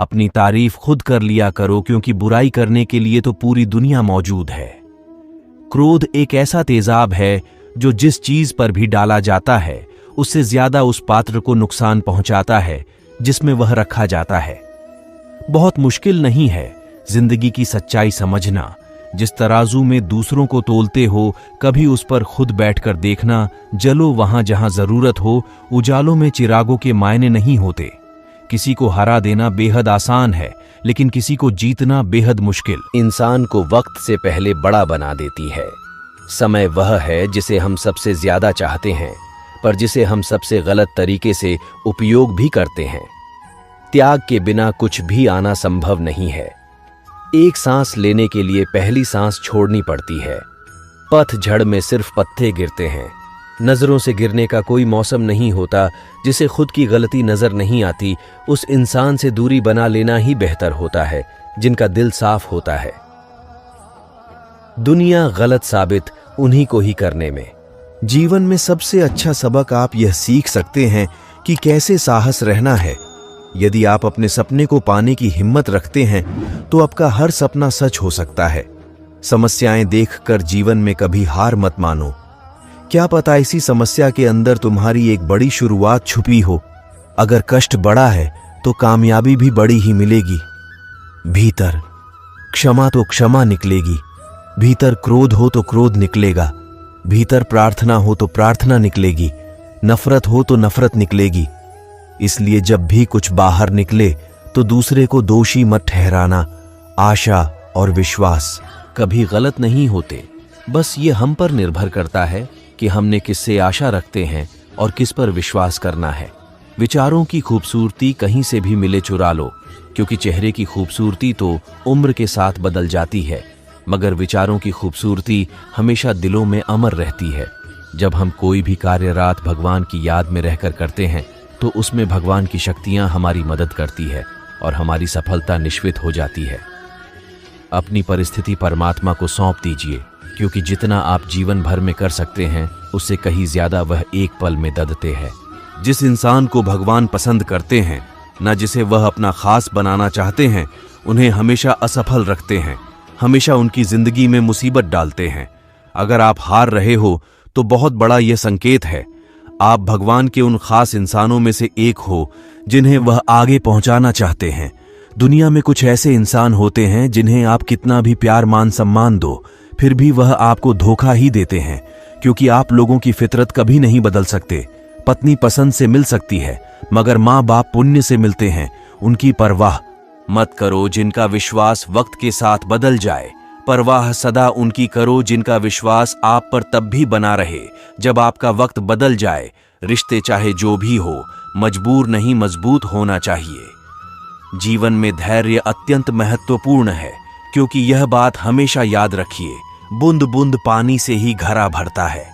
अपनी तारीफ खुद कर लिया करो, क्योंकि बुराई करने के लिए तो पूरी दुनिया मौजूद है। क्रोध एक ऐसा तेजाब है जो जिस चीज पर भी डाला जाता है उससे ज्यादा उस पात्र को नुकसान पहुंचाता है जिसमें वह रखा जाता है। बहुत मुश्किल नहीं है जिंदगी की सच्चाई समझना। जिस तराजू में दूसरों को तोलते हो, कभी उस पर खुद बैठकर देखना। जलो वहां जहां जरूरत हो, उजालों में चिरागों के मायने नहीं होते। किसी को हरा देना बेहद आसान है, लेकिन किसी को जीतना बेहद मुश्किल। इंसान को वक्त से पहले बड़ा बना देती है। समय वह है जिसे हम सबसे ज्यादा चाहते हैं, पर जिसे हम सबसे गलत तरीके से उपयोग भी करते हैं। त्याग के बिना कुछ भी आना संभव नहीं है। एक सांस लेने के लिए पहली सांस छोड़नी पड़ती है। पतझड़ में सिर्फ पत्ते गिरते हैं। नजरों से गिरने का कोई मौसम नहीं होता। जिसे खुद की गलती नजर नहीं आती, उस इंसान से दूरी बना लेना ही बेहतर होता है जिनका दिल साफ होता है। दुनिया गलत साबित उन्हीं को ही करने में। जीवन में सबसे अच्छा सबक आप यह सीख सकते हैं कि कैसे साहस रहना है। यदि आप अपने सपने को पाने की हिम्मत रखते हैं तो आपका हर सपना सच हो सकता है। समस्याएं देखकर जीवन में कभी हार मत मानो। क्या पता इसी समस्या के अंदर तुम्हारी एक बड़ी शुरुआत छुपी हो। अगर कष्ट बड़ा है तो कामयाबी भी बड़ी ही मिलेगी। भीतर क्षमा तो क्षमा निकलेगी, भीतर क्रोध हो तो क्रोध निकलेगा, भीतर प्रार्थना हो तो प्रार्थना निकलेगी, नफरत हो तो नफरत निकलेगी। इसलिए जब भी कुछ बाहर निकले तो दूसरे को दोषी मत ठहराना। आशा और विश्वास कभी गलत नहीं होते। बस ये हम पर निर्भर करता है कि हमने किससे आशा रखते हैं और किस पर विश्वास करना है। विचारों की खूबसूरती कहीं से भी मिले चुरा लो, क्योंकि चेहरे की खूबसूरती तो उम्र के साथ बदल जाती है, मगर विचारों की खूबसूरती हमेशा दिलों में अमर रहती है। जब हम कोई भी कार्य रात भगवान की याद में रहकर करते हैं तो उसमें भगवान की शक्तियां हमारी मदद करती है और हमारी सफलता निश्चित हो जाती है। अपनी परिस्थिति परमात्मा को सौंप दीजिए, क्योंकि जितना आप जीवन भर में कर सकते हैं उससे कहीं ज्यादा वह एक पल में दे देते हैं। जिस इंसान को भगवान पसंद करते हैं, न जिसे वह अपना खास बनाना चाहते हैं, उन्हें हमेशा असफल रखते हैं, हमेशा उनकी जिंदगी में मुसीबत डालते हैं। अगर आप हार रहे हो तो बहुत बड़ा यह संकेत है आप भगवान के उन खास इंसानों में से एक हो जिन्हें वह आगे पहुंचाना चाहते हैं। दुनिया में कुछ ऐसे इंसान होते हैं जिन्हें आप कितना भी प्यार मान सम्मान दो, फिर भी वह आपको धोखा ही देते हैं, क्योंकि आप लोगों की फितरत कभी नहीं बदल सकते। पत्नी पसंद से मिल सकती है, मगर माँ बाप पुण्य से मिलते हैं। उनकी परवाह मत करो जिनका विश्वास वक्त के साथ बदल जाए। परवाह सदा उनकी करो जिनका विश्वास आप पर तब भी बना रहे जब आपका वक्त बदल जाए। रिश्ते चाहे जो भी हो, मजबूर नहीं मजबूत होना चाहिए। जीवन में धैर्य अत्यंत महत्वपूर्ण है, क्योंकि यह बात हमेशा याद रखिए, बूंद बूंद पानी से ही घड़ा भरता है।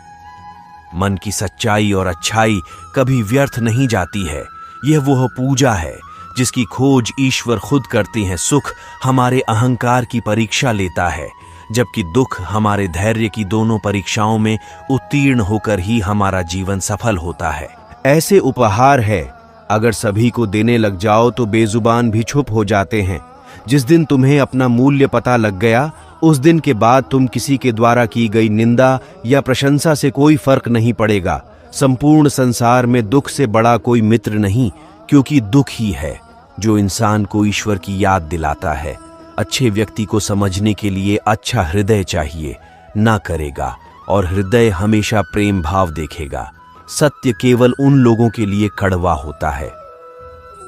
मन की सच्चाई और अच्छाई कभी व्यर्थ नहीं जाती है। यह वह पूजा है जिसकी खोज ईश्वर खुद करते हैं। सुख हमारे अहंकार की परीक्षा लेता है, जबकि दुख हमारे धैर्य की दोनों परीक्षाओं में उत्तीर्ण होकर ही हमारा जीवन सफल होता है। ऐसे उपहार है, अगर सभी को देने लग जाओ तो बेजुबान भी चुप हो जाते हैं। जिस दिन तुम्हें अपना मूल्य पता लग गया, उस दिन के बाद तुम किसी के द्वारा की गई निंदा या प्रशंसा से कोई फर्क नहीं पड़ेगा। संपूर्ण संसार में दुख से बड़ा कोई मित्र नहीं, क्योंकि दुख ही है जो इंसान को ईश्वर की याद दिलाता है। अच्छे व्यक्ति को समझने के लिए अच्छा हृदय चाहिए, ना करेगा, और हृदय हमेशा प्रेम भाव देखेगा। सत्य केवल उन लोगों के लिए कड़वा होता है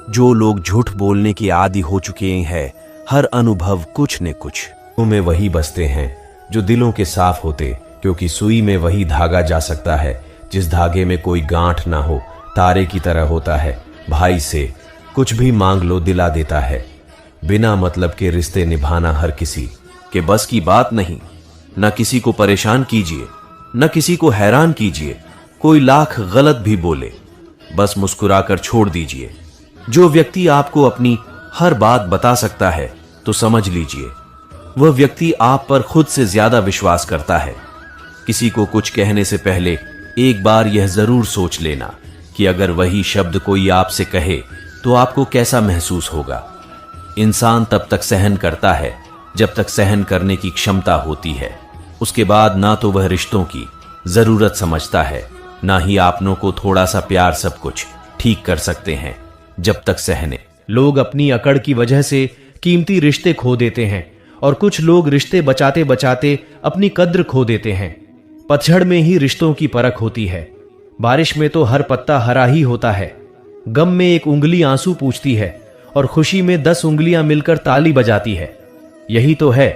जो लोग झूठ बोलने के आदी हो चुके हैं। हर अनुभव कुछ न कुछ में वही बसते हैं जो दिलों के साफ होते, क्योंकि सुई में वही धागा जा सकता है जिस धागे में कोई गांठ ना हो। तारे की तरह होता है, भाई से कुछ भी मांग लो दिला देता है। बिना मतलब के रिश्ते निभाना हर किसी के बस की बात नहीं। न किसी को परेशान कीजिए, न किसी को हैरान कीजिए। कोई लाख गलत भी बोले, बस मुस्कुराकर छोड़ दीजिए। जो व्यक्ति आपको अपनी हर बात बता सकता है तो समझ लीजिए वह व्यक्ति आप पर खुद से ज्यादा विश्वास करता है। किसी को कुछ कहने से पहले एक बार यह जरूर सोच लेना कि अगर वही शब्द कोई आपसे कहे तो आपको कैसा महसूस होगा। इंसान तब तक सहन करता है जब तक सहन करने की क्षमता होती है। उसके बाद ना तो वह रिश्तों की जरूरत समझता है, ना ही आपनों को थोड़ा सा प्यार सब कुछ ठीक कर सकते हैं जब तक सहने। लोग अपनी अकड़ की वजह से कीमती रिश्ते खो देते हैं और कुछ लोग रिश्ते बचाते बचाते अपनी कद्र खो देते हैं। पतझड़ में ही रिश्तों की परख होती है। बारिश में तो हर पत्ता हरा ही होता है। गम में एक उंगली आंसू पूछती है और खुशी में 10 उंगलियां मिलकर ताली बजाती है। यही तो है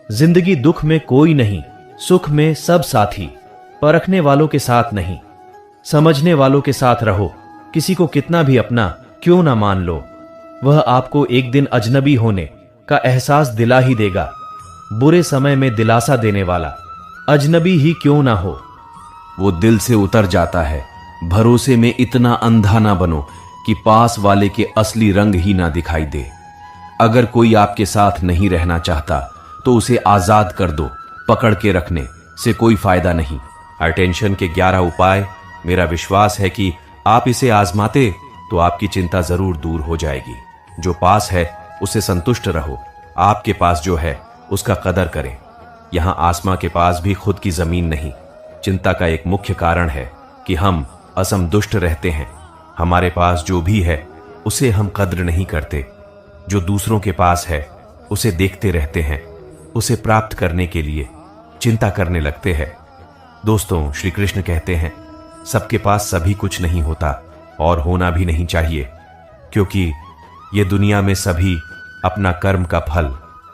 जिंदगी। दुख में कोई नहीं, सुख में सब साथी। परखने वालों के साथ नहीं, समझने वालों के साथ रहो। किसी को कितना भी अपना क्यों ना मान लो, वह आपको एक दिन अजनबी होने का एहसास दिला ही देगा। बुरे समय में दिलासा देने वाला अजनबी ही क्यों ना हो। वो दिल से उतर जाता है। भरोसे में इतना अंधा ना बनो कि पास वाले के असली रंग ही ना दिखाई दे। अगर कोई आपके साथ नहीं रहना चाहता तो उसे आजाद कर दो। पकड़ के रखने से कोई फायदा नहीं। अटेंशन के 11 उपाय, मेरा विश्वास है कि आप इसे आजमाते तो आपकी चिंता जरूर दूर हो जाएगी। जो पास है उसे संतुष्ट रहो। आपके पास जो है उसका कदर करें। यहां आसमां के पास भी खुद की जमीन नहीं। चिंता का एक मुख्य कारण है कि हम असंतुष्ट रहते हैं। हमारे पास जो भी है उसे हम कद्र नहीं करते। जो दूसरों के पास है उसे देखते रहते हैं। उसे प्राप्त करने के लिए चिंता करने लगते हैं। दोस्तों, श्री कृष्ण कहते हैं सबके पास सभी कुछ नहीं होता और होना भी नहीं चाहिए, क्योंकि ये दुनिया में सभी अपना कर्म का फल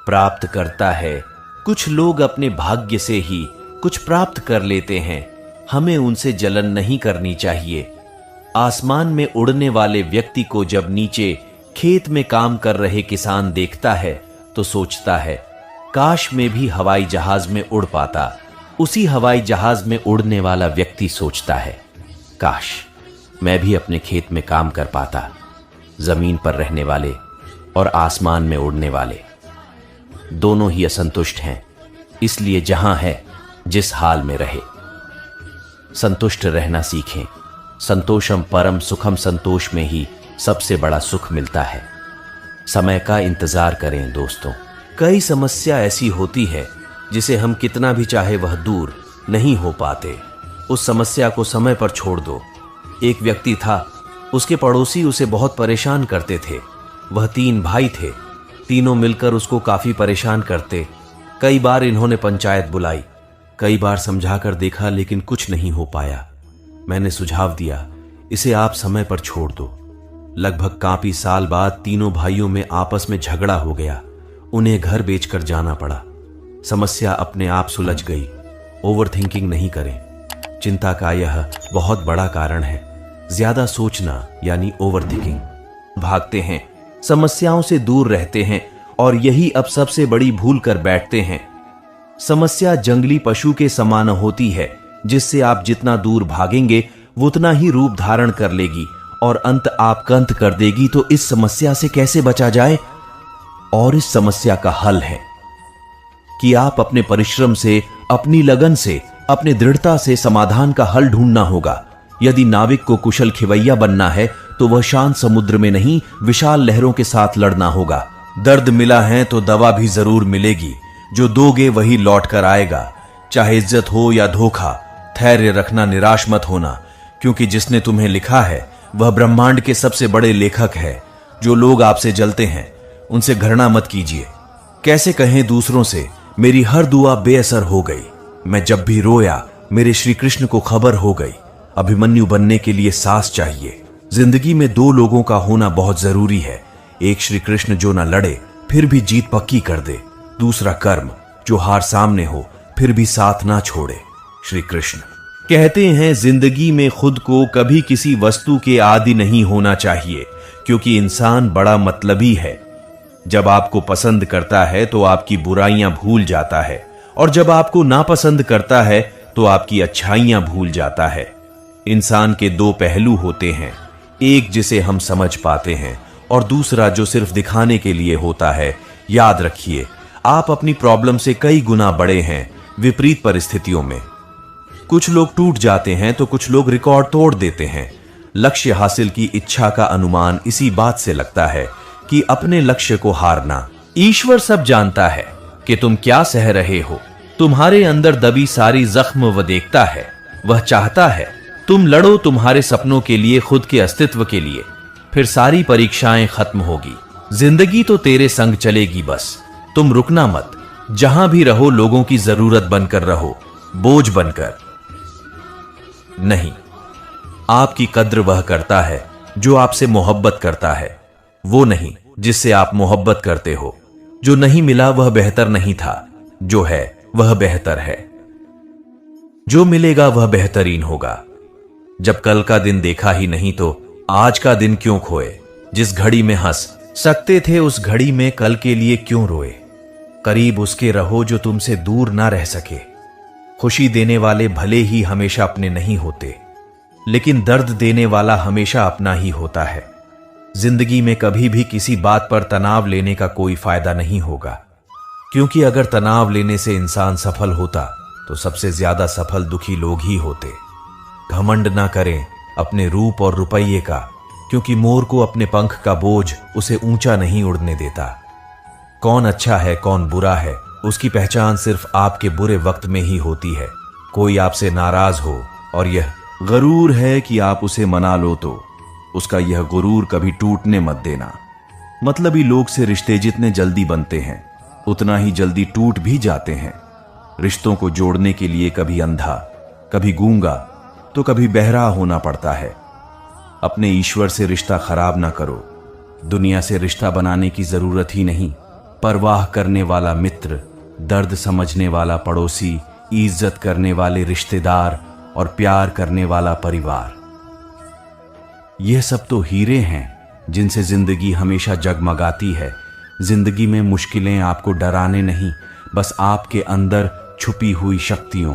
प्राप्त करता है। कुछ लोग अपने भाग्य से ही कुछ प्राप्त कर लेते हैं। हमें उनसे जलन नहीं करनी चाहिए। आसमान में उड़ने वाले व्यक्ति को जब नीचे खेत में काम कर रहे किसान देखता है तो सोचता है काश मैं भी हवाई जहाज में उड़ पाता। उसी हवाई जहाज में उड़ने वाला व्यक्ति सोचता है काश मैं भी अपने खेत में काम कर पाता। जमीन पर रहने वाले और आसमान में उड़ने वाले दोनों ही असंतुष्ट हैं। इसलिए जहां है जिस हाल में रहे, संतुष्ट रहना सीखें। संतोषम परम सुखम। संतोष में ही सबसे बड़ा सुख मिलता है। समय का इंतजार करें दोस्तों। कई समस्या ऐसी होती है जिसे हम कितना भी चाहे वह दूर नहीं हो पाते। उस समस्या को समय पर छोड़ दो। एक व्यक्ति था, उसके पड़ोसी उसे बहुत परेशान करते थे। वह 3 भाई थे। तीनों मिलकर उसको काफी परेशान करते। कई बार इन्होंने पंचायत बुलाई, कई बार समझाकर देखा, लेकिन कुछ नहीं हो पाया। मैंने सुझाव दिया इसे आप समय पर छोड़ दो। लगभग काफी साल बाद तीनों भाइयों में आपस में झगड़ा हो गया। उन्हें घर बेचकर जाना पड़ा। समस्या अपने आप सुलझ गई। ओवर थिंकिंग नहीं करें। चिंता का यह बहुत बड़ा कारण है। ज्यादा सोचना यानी ओवर थिंकिंग। भागते हैं, समस्याओं से दूर रहते हैं और यही अब सबसे बड़ी भूल कर बैठते हैं। समस्या जंगली पशु के समान होती है, जिससे आप जितना दूर भागेंगे वो उतना ही रूप धारण कर लेगी और अंत आपका अंत कर देगी। तो इस समस्या से कैसे बचा जाए? और इस समस्या का हल है कि आप अपने परिश्रम से, अपनी लगन से, अपने दृढ़ता से समाधान का हल ढूंढना होगा। यदि नाविक को कुशल खिवैया बनना है तो वह शांत समुद्र में नहीं, विशाल लहरों के साथ लड़ना होगा। दर्द मिला है तो दवा भी जरूर मिलेगी। जो दोगे वही लौट कर आएगा। चाहे इज्जत हो या धोखा, धैर्य रखना, निराश मत होना, क्योंकि जिसने तुम्हें लिखा है वह ब्रह्मांड के सबसे बड़े लेखक है। जो लोग आपसे जलते हैं उनसे घृणा मत कीजिए। कैसे कहें दूसरों से मेरी हर दुआ बेअसर हो गई। मैं जब भी रोया मेरे श्री कृष्ण को खबर हो गई। अभिमन्यु बनने के लिए साहस चाहिए। जिंदगी में 2 लोगों का होना बहुत जरूरी है। एक श्री कृष्ण जो ना लड़े फिर भी जीत पक्की कर दे। दूसरा कर्म जो हार सामने हो फिर भी साथ ना छोड़े। श्री कृष्ण कहते हैं जिंदगी में खुद को कभी किसी वस्तु के आदि नहीं होना चाहिए, क्योंकि इंसान बड़ा मतलबी है। जब आपको पसंद करता है तो आपकी बुराइयां भूल जाता है, और जब आपको नापसंद करता है तो आपकी अच्छाइयां भूल जाता है। इंसान के 2 पहलू होते हैं, एक जिसे हम समझ पाते हैं और दूसरा जो सिर्फ दिखाने के लिए होता है। याद रखिए, आप अपनी प्रॉब्लम से कई गुना बड़े हैं विपरीत परिस्थितियों में। कुछ लोग टूट जाते हैं तो कुछ लोग रिकॉर्ड तोड़ देते हैं। लक्ष्य हासिल की इच्छा का अनुमान इसी बात से लगता है कि अपने लक्ष्य को हारना। ईश्वर सब जानता है कि तुम क्या सह रहे हो। तुम्हारे अंदर दबी सारी जख्म वह देखता है। वह चाहता है तुम लड़ो तुम्हारे सपनों के लिए, खुद के अस्तित्व के लिए। फिर सारी परीक्षाएं खत्म होगी। जिंदगी तो तेरे संग चलेगी, बस तुम रुकना मत। जहां भी रहो लोगों की जरूरत बनकर रहो, बोझ बनकर नहीं। आपकी कद्र वह करता है जो आपसे मोहब्बत करता है, वो नहीं जिससे आप मोहब्बत करते हो। जो नहीं मिला वह बेहतर नहीं था, जो है वह बेहतर है। जो मिलेगा वह बेहतरीन होगा। जब कल का दिन देखा ही नहीं तो आज का दिन क्यों खोए। जिस घड़ी में हंस सकते थे उस घड़ी में कल के लिए क्यों रोए। करीब उसके रहो जो तुमसे दूर ना रह सके। खुशी देने वाले भले ही हमेशा अपने नहीं होते, लेकिन दर्द देने वाला हमेशा अपना ही होता है। जिंदगी में कभी भी किसी बात पर तनाव लेने का कोई फायदा नहीं होगा, क्योंकि अगर तनाव लेने से इंसान सफल होता तो सबसे ज्यादा सफल दुखी लोग ही होते। घमंड ना करें अपने रूप और रुपये का, क्योंकि मोर को अपने पंख का बोझ उसे ऊंचा नहीं उड़ने देता। कौन अच्छा है कौन बुरा है उसकी पहचान सिर्फ आपके बुरे वक्त में ही होती है। कोई आपसे नाराज हो और यह गरूर है कि आप उसे मना लो तो उसका यह गुरूर कभी टूटने मत देना। मतलबी लोग से रिश्ते जितने जल्दी बनते हैं उतना ही जल्दी टूट भी जाते हैं। रिश्तों को जोड़ने के लिए कभी अंधा, कभी गूंगा तो कभी बहरा होना पड़ता है। अपने ईश्वर से रिश्ता खराब ना करो। दुनिया से रिश्ता बनाने की जरूरत ही नहीं। परवाह करने वाला मित्र, दर्द समझने वाला पड़ोसी, इज्जत करने वाले रिश्तेदार और प्यार करने वाला परिवार, यह सब तो हीरे हैं जिनसे जिंदगी हमेशा जगमगाती है। जिंदगी में मुश्किलें आपको डराने नहीं, बस आपके अंदर छुपी हुई शक्तियों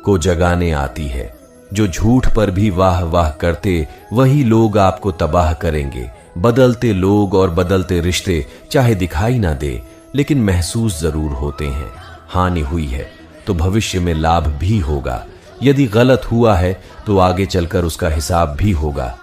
को जगाने आती है। जो झूठ पर भी वाह वाह करते वही लोग आपको तबाह करेंगे। बदलते लोग और बदलते रिश्ते चाहे दिखाई ना दे, लेकिन महसूस जरूर होते हैं। हानि हुई है तो भविष्य में लाभ भी होगा। यदि गलत हुआ है तो आगे चलकर उसका हिसाब भी होगा।